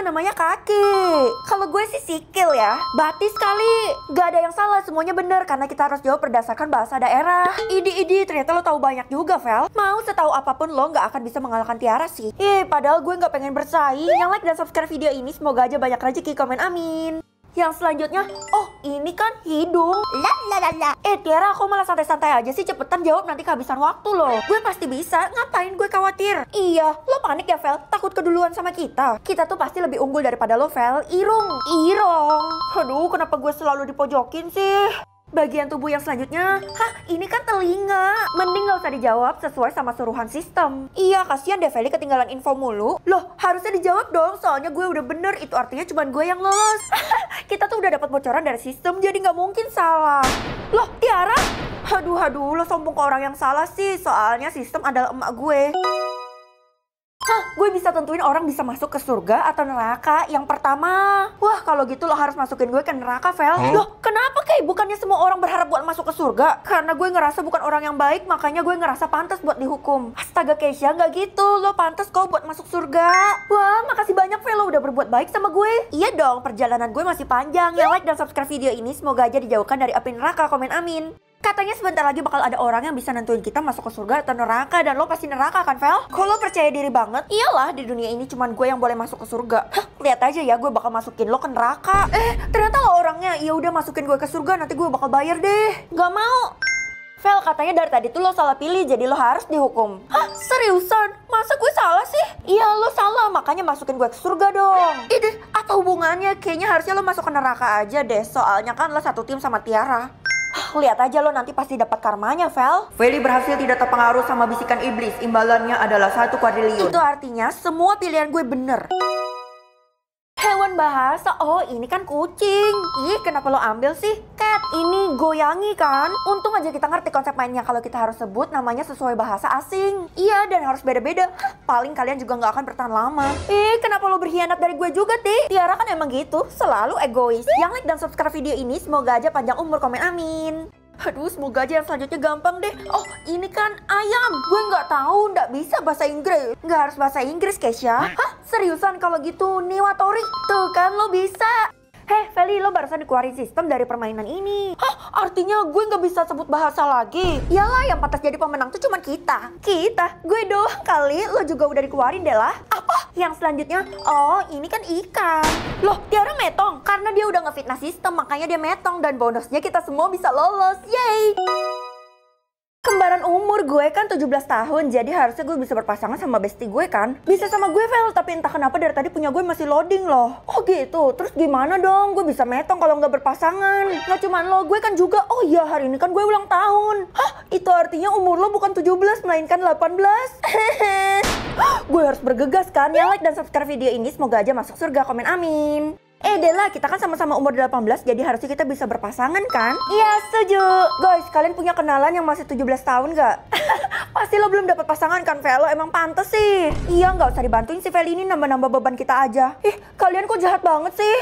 namanya kaki. Kalau gue sih sikil ya. Batis kali. Gak ada yang salah, semuanya bener karena kita harus jawab berdasarkan bahasa daerah. Idi, ternyata lo tahu banyak juga, Vel. Mau setahu apapun lo gak akan bisa mengalahkan Tiara sih. Padahal gue gak pengen bersaing. Yang like dan subscribe video ini semoga aja banyak rezeki, komen amin. Yang selanjutnya, oh ini kan hidung. Tiara, aku malah santai-santai aja sih, cepetan jawab nanti kehabisan waktu loh. Gue pasti bisa, ngapain gue khawatir? Iya, lo panik ya Vel? Takut keduluan sama kita? Kita tuh pasti lebih unggul daripada lo Vel. Irong. Aduh, kenapa gue selalu dipojokin sih? Bagian tubuh yang selanjutnya, ini kan telinga. Mending gak usah dijawab sesuai sama suruhan sistem. Iya, kasihan deh Feli ketinggalan info mulu. Loh, harusnya dijawab dong, soalnya gue udah bener. Itu artinya cuma gue yang lolos. Kita tuh udah dapat bocoran dari sistem, jadi gak mungkin salah. Loh, Tiara? Aduh, lo sombong ke orang yang salah sih. Soalnya sistem adalah emak gue. Gue bisa tentuin orang bisa masuk ke surga atau neraka. Yang pertama, wah kalau gitu lo harus masukin gue ke neraka, Vel. Loh, kenapa kayak bukannya semua orang berharap buat masuk ke surga? Karena gue ngerasa bukan orang yang baik, makanya gue ngerasa pantas buat dihukum. Astaga Keisha, nggak gitu. Lo pantas kok buat masuk surga. Wah, makasih banyak Vel, lo udah berbuat baik sama gue. Iya dong, perjalanan gue masih panjang. Yang like dan subscribe video ini semoga aja dijauhkan dari api neraka, komen amin. Katanya sebentar lagi bakal ada orang yang bisa nentuin kita masuk ke surga atau neraka. Dan lo pasti neraka kan, Vel? Kalau percaya diri banget, iyalah di dunia ini cuman gue yang boleh masuk ke surga. Lihat aja ya, gue bakal masukin lo ke neraka. Ternyata lo orangnya. Ya udah, masukin gue ke surga, nanti gue bakal bayar deh. Gak mau. Vel, katanya dari tadi tuh lo salah pilih, jadi lo harus dihukum. Seriusan? Masa gue salah sih? Iya, lo salah, makanya masukin gue ke surga dong. Apa hubungannya? Kayaknya harusnya lo masuk ke neraka aja deh, soalnya kan lo satu tim sama Tiara. Lihat aja lo nanti pasti dapat karmanya, Vel. Feli berhasil tidak terpengaruh sama bisikan iblis. Imbalannya adalah 1 kuadriliun. Itu artinya semua pilihan gue bener. Hewan bahasa, oh ini kan kucing. Kenapa lo ambil sih? Cat, ini goyangi kan? Untung aja kita ngerti konsep mainnya kalau kita harus sebut namanya sesuai bahasa asing. Iya, dan harus beda-beda. Paling kalian juga nggak akan bertahan lama. Kenapa lo berkhianat dari gue juga, Ti? Tiara kan emang gitu, selalu egois. Yang like dan subscribe video ini semoga aja panjang umur, komen amin. Aduh, semoga aja yang selanjutnya gampang deh. Oh, ini kan ayam. Gue nggak tahu, nggak bisa bahasa Inggris. Nggak harus bahasa Inggris, Keisha. Seriusan kalau gitu, niwatori. Tuh kan, lo bisa. Feli, lo barusan dikeluarin sistem dari permainan ini. Artinya gue nggak bisa sebut bahasa lagi? Iyalah, yang pantas jadi pemenang tuh cuma kita. Gue doang kali. Lo juga udah dikeluarin deh lah. Apa? Yang selanjutnya, oh ini kan ikan. Loh, Tiara metong. Karena dia udah ngefitnah sistem, makanya dia metong. Dan bonusnya kita semua bisa lolos. Yeay! Kembaran umur, gue kan 17 tahun, jadi harusnya gue bisa berpasangan sama bestie gue kan? Bisa sama gue, Vel, tapi entah kenapa dari tadi punya gue masih loading loh. Oh gitu, terus gimana dong? Gue bisa metong kalau nggak berpasangan. Nggak cuman lo, gue kan juga, oh iya hari ini kan gue ulang tahun. Itu artinya umur lo bukan 17, melainkan 18. Gue harus bergegas kan? Ya like dan subscribe video ini, semoga aja masuk surga, komen amin. Dela, kita kan sama-sama umur 18, jadi harusnya kita bisa berpasangan kan? Iya, setuju. Guys, kalian punya kenalan yang masih 17 tahun gak? Pasti lo belum dapat pasangan kan, Vel? Emang pantes sih. Iya, nggak usah dibantuin si Vel ini, nambah-nambah beban kita aja. Kalian kok jahat banget sih?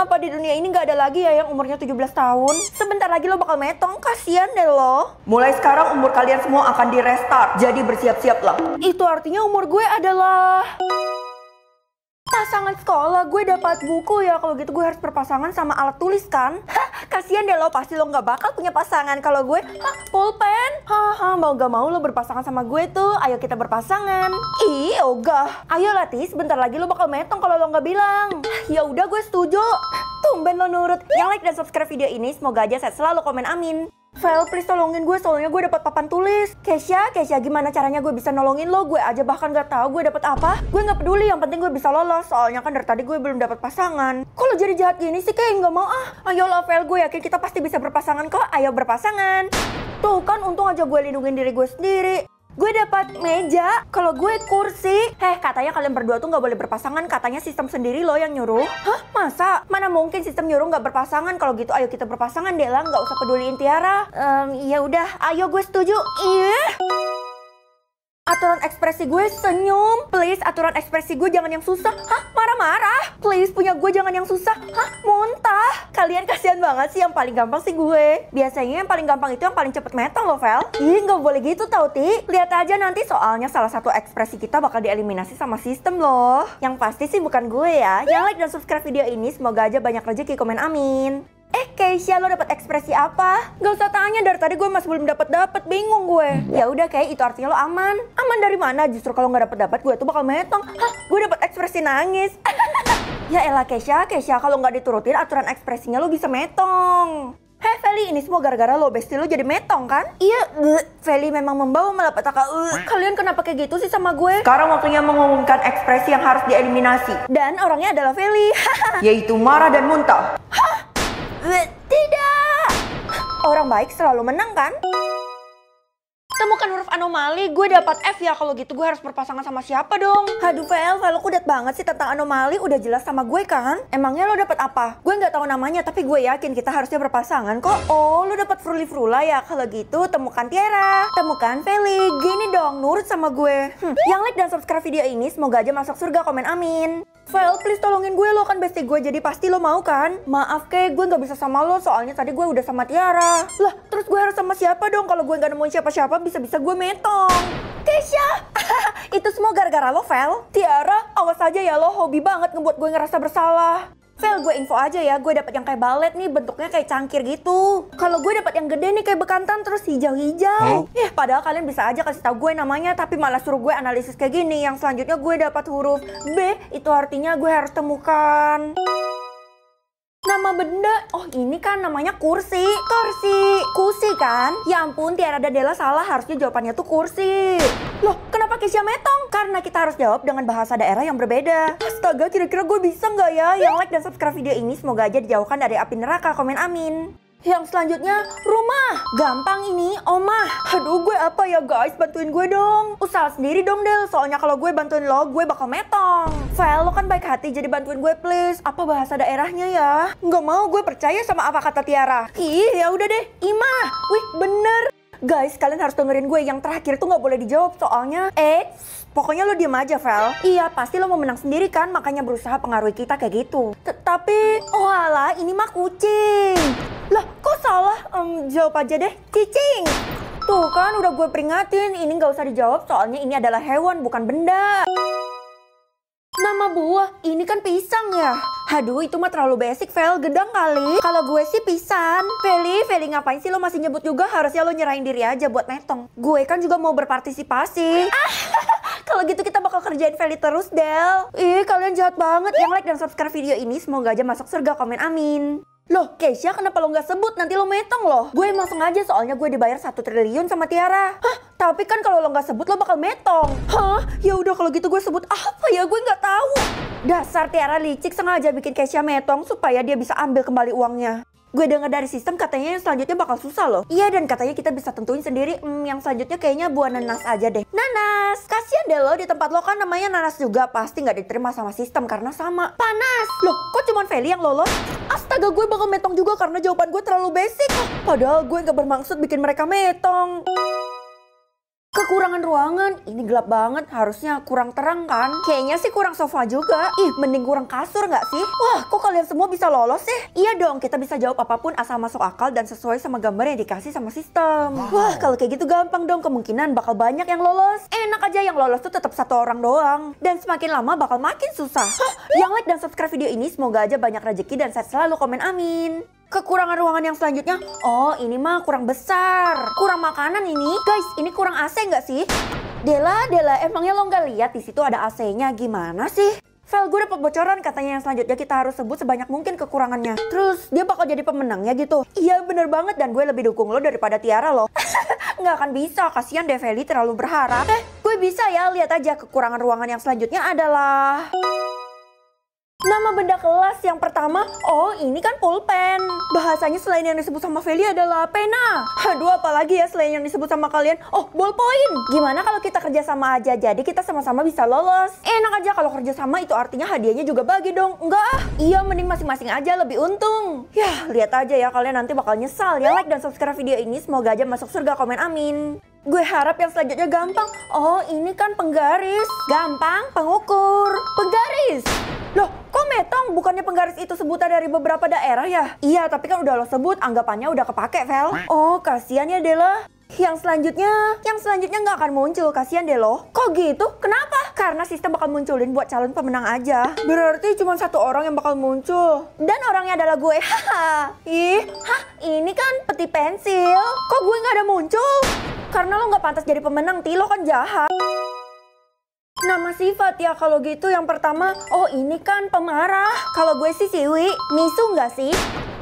Apa di dunia ini nggak ada lagi ya yang umurnya 17 tahun? Sebentar lagi lo bakal metong, kasihan deh lo. Mulai sekarang umur kalian semua akan di restart, jadi bersiap-siaplah. Itu artinya umur gue adalah... pasangan sekolah. Gue dapat buku ya, kalau gitu gue harus berpasangan sama alat tulis kan? Kasian deh lo, pasti lo nggak bakal punya pasangan. Kalau gue, pulpen. Mau gak mau lo berpasangan sama gue tuh. Ayo kita berpasangan. Ogah. Ayo Latih, sebentar lagi lo bakal metong kalau lo nggak bilang. Ya udah, gue setuju. Tumben lo nurut. Yang like dan subscribe video ini, semoga aja sehat selalu, komen amin. Vel, please tolongin gue, soalnya gue dapat papan tulis. Keisha, gimana caranya gue bisa nolongin lo? Gue aja bahkan gak tahu gue dapat apa. Gue nggak peduli, yang penting gue bisa lolos. Soalnya kan dari tadi gue belum dapat pasangan. Kok lo jadi jahat gini sih, kayak nggak mau Ayolah Vel, gue yakin kita pasti bisa berpasangan kok. Ayo berpasangan. Tuh kan, untung aja gue lindungin diri gue sendiri. Gue dapat meja, kalau gue kursi. Katanya kalian berdua tuh nggak boleh berpasangan. Katanya sistem sendiri loh yang nyuruh. Masa? Mana mungkin sistem nyuruh nggak berpasangan? Kalau gitu ayo kita berpasangan, Dela. Nggak usah peduliin Tiara. Ya udah, ayo gue setuju. Iya. Aturan ekspresi gue senyum. Please, aturan ekspresi gue jangan yang susah. Hah? Marah-marah? Please, punya gue jangan yang susah. Hah? Muntah? Kalian kasihan banget sih, yang paling gampang sih gue. Biasanya yang paling gampang itu yang paling cepet metong loh, Vel. Ih, nggak boleh gitu tau, Ti. Lihat aja nanti soalnya salah satu ekspresi kita bakal dieliminasi sama sistem loh. Yang pasti sih bukan gue ya. Yang like dan subscribe video ini, semoga aja banyak rezeki, komen amin. Keisha, lo dapat ekspresi apa? Gak usah tanya, dari tadi gue masih belum dapat bingung gue. Ya udah, kayak itu artinya lo aman. Aman dari mana? Justru kalau nggak dapat gue tuh bakal metong. Hah, gue dapat ekspresi nangis. Ya elah Keisha, kalau nggak diturutin aturan ekspresinya lo bisa metong. Hei Feli, ini semua gara-gara lo, bestie lo jadi metong kan? Iya, Feli memang membawa malapetaka. Kalian kenapa kayak gitu sih sama gue? Sekarang waktunya mengumumkan ekspresi yang harus dieliminasi. Dan orangnya adalah Feli. Yaitu marah dan muntah. Tidak. Orang baik selalu menang kan? Temukan huruf anomali, gue dapat F ya. Kalau gitu gue harus berpasangan sama siapa dong? Aduh Vel, lo kudet banget sih tentang anomali. Udah jelas sama gue kan? Emangnya lo dapat apa? Gue nggak tahu namanya, tapi gue yakin kita harusnya berpasangan kok. Oh, lo dapat Fruli Frula ya? Kalau gitu temukan Tiara, temukan Feli. Gini dong, nurut sama gue. Yang like dan subscribe video ini semoga aja masuk surga, komen amin. Vel, please tolongin gue, lo kan bestie gue, jadi pasti lo mau kan? Maaf gue nggak bisa sama lo, soalnya tadi gue udah sama Tiara. Lah, terus gue harus sama siapa dong? Kalau gue nggak nemuin siapa-siapa, bisa-bisa gue metong. Keisha, itu semua gara-gara lo, Vel. Tiara, awas aja ya, lo hobi banget ngebuat gue ngerasa bersalah. Vel, gue info aja ya, gue dapet yang kayak balet nih, bentuknya kayak cangkir gitu. Kalau gue dapet yang gede nih kayak bekantan terus hijau-hijau. Padahal kalian bisa aja kasih tahu gue namanya, tapi malah suruh gue analisis kayak gini. Yang selanjutnya gue dapat huruf B, itu artinya gue harus temukan nama benda. Oh, ini kan namanya kursi. Kursi kan? Ya ampun, Tiara dan Della salah, harusnya jawabannya tuh kursi. Loh, kenapa Keisha metong? Karena kita harus jawab dengan bahasa daerah yang berbeda. Astaga, kira-kira gue bisa nggak ya? Yang like dan subscribe video ini semoga aja dijauhkan dari api neraka, komen amin. Yang selanjutnya, rumah. Gampang ini, omah. Aduh, gue apa ya guys? Bantuin gue dong. Usaha sendiri dong, Del. Soalnya kalau gue bantuin lo, gue bakal metong. Vel, lo kan baik hati, jadi bantuin gue please. Apa bahasa daerahnya ya? Nggak mau, gue percaya sama apa kata Tiara. Ih, ya udah deh, Imah. Wih, bener. Guys, kalian harus dengerin gue. Yang terakhir tuh nggak boleh dijawab, soalnya pokoknya lo diem aja, Vel. Iya, pasti lo mau menang sendiri kan, makanya berusaha pengaruhi kita kayak gitu. Tapi, oh alah, ini mah kucing. Lah, kok salah? Jawab aja deh, cicing. Tuh kan, udah gue peringatin. Ini nggak usah dijawab, soalnya ini adalah hewan, bukan benda. Nama buah, ini kan pisang ya? Aduh, itu mah terlalu basic, Vel. Gedang kali. Kalau gue sih pisang. Feli ngapain sih lo masih nyebut juga? Harusnya lo nyerahin diri aja buat metong. Gue kan juga mau berpartisipasi. Kalau gitu kita bakal kerjain Feli terus, Del. Ih, kalian jahat banget. Yang like dan subscribe video ini semoga aja masuk surga, komen amin. Loh, Keisha, kenapa lo nggak sebut? Nanti lo metong loh. Gue emang sengaja, soalnya gue dibayar 1 triliun sama Tiara. Hah? Tapi kan kalau lo nggak sebut, lo bakal metong. Hah? Ya udah kalau gitu gue sebut apa ya? Gue nggak tahu. Dasar Tiara licik, sengaja bikin Keisha metong supaya dia bisa ambil kembali uangnya. Gue dengar dari sistem katanya yang selanjutnya bakal susah loh. Iya, dan katanya kita bisa tentuin sendiri. Yang selanjutnya kayaknya buah nanas aja deh. Nanas! Kasian deh lo, di tempat lo kan namanya nanas juga. Pasti nggak diterima sama sistem karena sama. Panas! Loh, kok cuman Feli yang lolos? Astaga, gue bakal metong juga karena jawaban gue terlalu basic. Padahal gue nggak bermaksud bikin mereka metong. Kekurangan ruangan, ini gelap banget, harusnya kurang terang kan? Kayaknya sih kurang sofa juga. Ih, mending kurang kasur nggak sih? Wah, kok kalian semua bisa lolos sih? Iya dong, kita bisa jawab apapun asal masuk akal dan sesuai sama gambar yang dikasih sama sistem. Wah, kalau kayak gitu gampang dong, kemungkinan bakal banyak yang lolos. Enak aja, yang lolos tuh tetap 1 orang doang. Dan semakin lama bakal makin susah. Yang like dan subscribe video ini semoga aja banyak rezeki dan sehat selalu, komen amin. Kekurangan ruangan yang selanjutnya, oh ini mah kurang besar. Kurang makanan ini. Guys, ini kurang AC nggak sih? Della, emangnya lo nggak lihat di situ ada AC-nya? Gimana sih? Vel, gue dapet bocoran katanya yang selanjutnya kita harus sebut sebanyak mungkin kekurangannya. Terus dia bakal jadi pemenangnya gitu. Iya bener banget, dan gue lebih dukung lo daripada Tiara loh. Nggak akan bisa, kasihan deh Feli terlalu berharap. Gue bisa ya, lihat aja kekurangan ruangan yang selanjutnya adalah nama benda kelas yang pertama. Oh, ini kan pulpen. Bahasanya selain yang disebut sama Feli adalah pena. Aduh, apalagi ya selain yang disebut sama kalian? Oh, ballpoint. Gimana kalau kita kerja sama aja, jadi kita sama-sama bisa lolos? Enak aja kalau kerja sama, itu artinya hadiahnya juga bagi dong. Enggak ah. Iya, mending masing-masing aja, lebih untung. Yah, lihat aja ya, kalian nanti bakal nyesal. Ya, like dan subscribe video ini, semoga aja masuk surga, komen amin. Gue harap yang selanjutnya gampang. Oh, ini kan penggaris. Gampang, pengukur. Penggaris. Loh, kok metong? Bukannya penggaris itu sebutan dari beberapa daerah ya? Iya, tapi kan udah lo sebut, anggapannya udah kepake, Vel. Oh, kasihan ya Dela. Yang selanjutnya nggak akan muncul, kasihan deh lo. Kok gitu? Kenapa? Karena sistem bakal munculin buat calon pemenang aja. Berarti cuma satu orang yang bakal muncul. Dan orangnya adalah gue. Haha. Ini kan peti pensil. Kok gue nggak ada muncul? Karena lo nggak pantas jadi pemenang, Ti. Lo kan jahat. Nama sifat ya kalau gitu yang pertama. Oh, ini kan pemarah. Kalau gue sih Siwi. Misu nggak sih?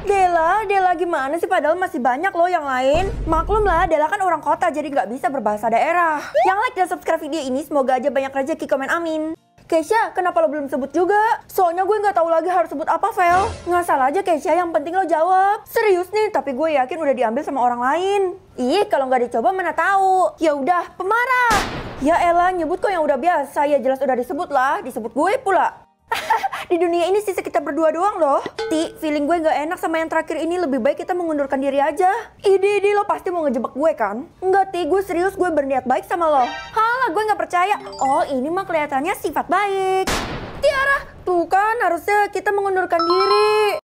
Dela gimana sih? Padahal masih banyak loh yang lain. Maklum lah, Dela kan orang kota jadi nggak bisa berbahasa daerah. Yang like dan subscribe video ini semoga aja banyak rezeki, komen amin. Keisha, kenapa lo belum sebut juga? Soalnya gue nggak tahu lagi harus sebut apa, Vel. Ngasal aja Keisha, yang penting lo jawab. Serius nih, tapi gue yakin udah diambil sama orang lain. Ih, kalau nggak dicoba mana tahu. Ya udah, pemarah. Ya elah, nyebut kok yang udah biasa. Ya jelas udah disebut lah, disebut gue pula. Di dunia ini sih kita berdua doang loh. Ti, feeling gue gak enak sama yang terakhir ini. Lebih baik kita mengundurkan diri aja. Ide lo pasti mau ngejebak gue kan? Enggak Ti, gue serius, gue berniat baik sama lo. Halah, gue gak percaya. Oh, ini mah kelihatannya sifat baik. Tiara, tuh kan harusnya kita mengundurkan diri.